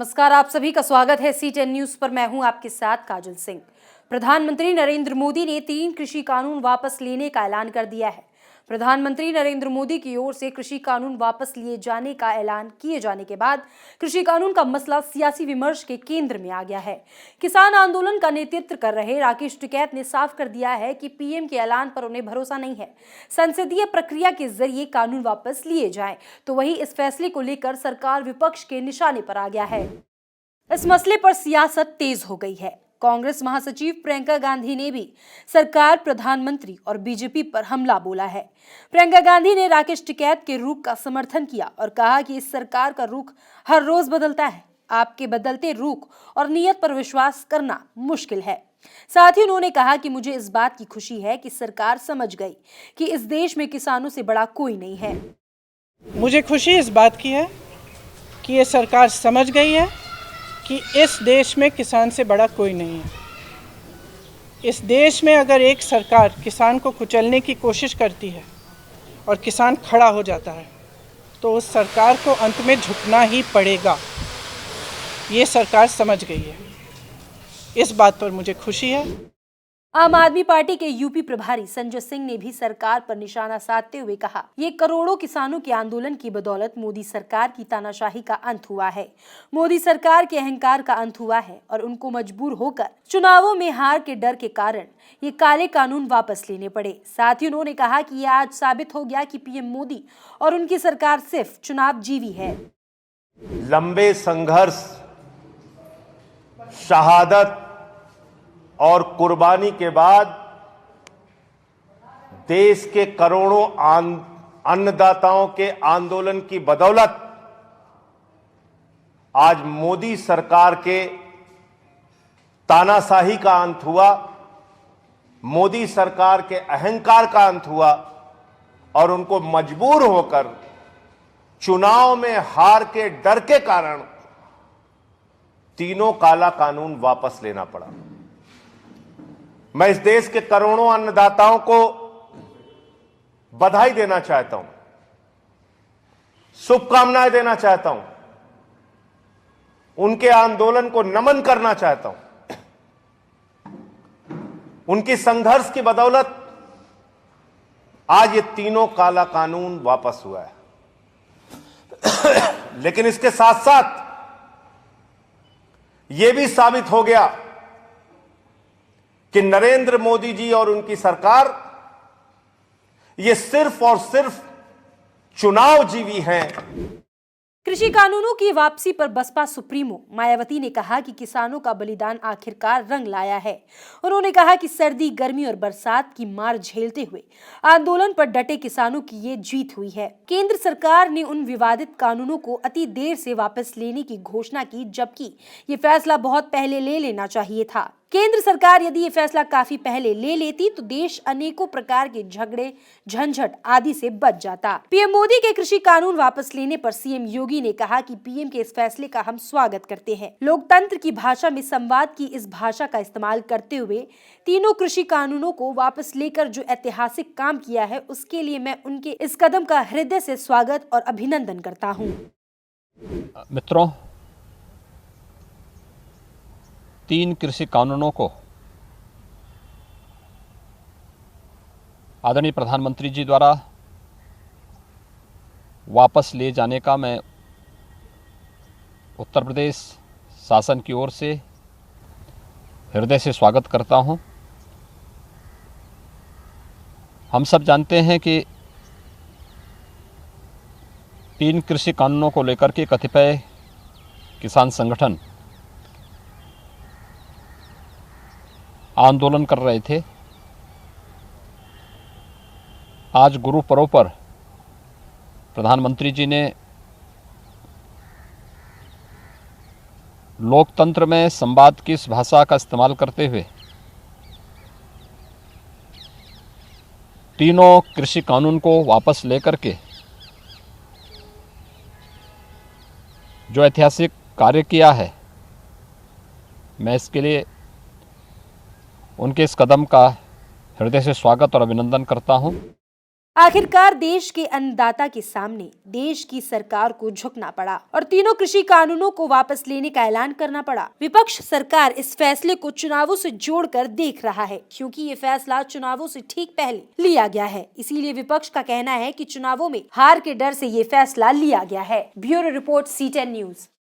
नमस्कार, आप सभी का स्वागत है C10 न्यूज पर। मैं हूं आपके साथ काजल सिंह। प्रधानमंत्री नरेंद्र मोदी ने 3 कृषि कानून वापस लेने का ऐलान कर दिया है। प्रधानमंत्री नरेंद्र मोदी की ओर से कृषि कानून वापस लिए जाने का ऐलान किए जाने के बाद कृषि कानून का मसला सियासी विमर्श के केंद्र में आ गया है। किसान आंदोलन का नेतृत्व कर रहे राकेश टिकैत ने साफ कर दिया है कि पीएम के ऐलान पर उन्हें भरोसा नहीं है। संसदीय प्रक्रिया के जरिए कानून वापस लिए जाएं, तो वहीं इस फैसले को लेकर सरकार विपक्ष के निशाने पर आ गया है। इस मसले पर सियासत तेज हो गई है। कांग्रेस महासचिव प्रियंका गांधी ने भी सरकार, प्रधानमंत्री और बीजेपी पर हमला बोला है। प्रियंका गांधी ने राकेश टिकैत के रुख का समर्थन किया और कहा कि इस सरकार का रुख हर रोज बदलता है। आपके बदलते रुख और नीयत पर विश्वास करना मुश्किल है। साथ ही उन्होंने कहा कि मुझे इस बात की खुशी है कि सरकार समझ गई कि इस देश में किसानों से बड़ा कोई नहीं है। मुझे खुशी इस बात की है कि ये सरकार समझ गई है कि इस देश में किसान से बड़ा कोई नहीं है। इस देश में अगर एक सरकार किसान को कुचलने की कोशिश करती है और किसान खड़ा हो जाता है तो उस सरकार को अंत में झुकना ही पड़ेगा। ये सरकार समझ गई है। इस बात पर मुझे खुशी है। आम आदमी पार्टी के यूपी प्रभारी संजय सिंह ने भी सरकार पर निशाना साधते हुए कहा, ये करोड़ों किसानों के आंदोलन की बदौलत मोदी सरकार की तानाशाही का अंत हुआ है। मोदी सरकार के अहंकार का अंत हुआ है और उनको मजबूर होकर चुनावों में हार के डर के कारण ये काले कानून वापस लेने पड़े। साथ ही उन्होंने कहा कि यह आज साबित हो गया कि पीएम मोदी और उनकी सरकार सिर्फ चुनाव जीवी है। लंबे संघर्ष, शहादत और कुर्बानी के बाद देश के करोड़ों अन्नदाताओं के आंदोलन की बदौलत आज मोदी सरकार के तानाशाही का अंत हुआ, मोदी सरकार के अहंकार का अंत हुआ और उनको मजबूर होकर चुनाव में हार के डर के कारण तीनों काला कानून वापस लेना पड़ा। मैं इस देश के करोड़ों अन्नदाताओं को बधाई देना चाहता हूं, शुभकामनाएं देना चाहता हूं, उनके आंदोलन को नमन करना चाहता हूं। उनकी संघर्ष की बदौलत आज ये तीनों काला कानून वापस हुआ है। लेकिन इसके साथ साथ यह भी साबित हो गया कि नरेंद्र मोदी जी और उनकी सरकार ये सिर्फ और सिर्फ चुनाव जीवी हैं। कृषि कानूनों की वापसी पर बसपा सुप्रीमो मायावती ने कहा कि किसानों का बलिदान आखिरकार रंग लाया है। उन्होंने कहा कि सर्दी, गर्मी और बरसात की मार झेलते हुए आंदोलन पर डटे किसानों की ये जीत हुई है। केंद्र सरकार ने उन विवादित कानूनों को अति देर से वापस लेने की घोषणा की, जबकि ये फैसला बहुत पहले ले लेना चाहिए था। केंद्र सरकार यदि ये फैसला काफी पहले ले लेती तो देश अनेकों प्रकार के झगड़े, झंझट आदि से बच जाता। पीएम मोदी के कृषि कानून वापस लेने पर सीएम योगी ने कहा कि पीएम के इस फैसले का हम स्वागत करते हैं। लोकतंत्र की भाषा में संवाद की इस भाषा का इस्तेमाल करते हुए तीनों कृषि कानूनों को वापस लेकर जो ऐतिहासिक काम किया है, उसके लिए मैं उनके इस कदम का हृदय से स्वागत और अभिनंदन करता हूँ। मित्रों, 3 कृषि कानूनों को आदरणीय प्रधानमंत्री जी द्वारा वापस ले जाने का मैं उत्तर प्रदेश शासन की ओर से हृदय से स्वागत करता हूं। हम सब जानते हैं कि 3 कृषि कानूनों को लेकर के कतिपय किसान संगठन आंदोलन कर रहे थे। आज गुरु पर्व पर प्रधानमंत्री जी ने लोकतंत्र में संवाद की इस भाषा का इस्तेमाल करते हुए तीनों कृषि कानून को वापस लेकर के जो ऐतिहासिक कार्य किया है, मैं इसके लिए उनके इस कदम का हृदय से स्वागत और अभिनंदन करता हूं। आखिरकार देश के अन्नदाता के सामने देश की सरकार को झुकना पड़ा और तीनों कृषि कानूनों को वापस लेने का ऐलान करना पड़ा। विपक्ष सरकार इस फैसले को चुनावों से जोड़कर देख रहा है, क्योंकि ये फैसला चुनावों से ठीक पहले लिया गया है। इसीलिए विपक्ष का कहना है कि चुनावों में हार के डर से ये फैसला लिया गया है। Bureau report C10 news.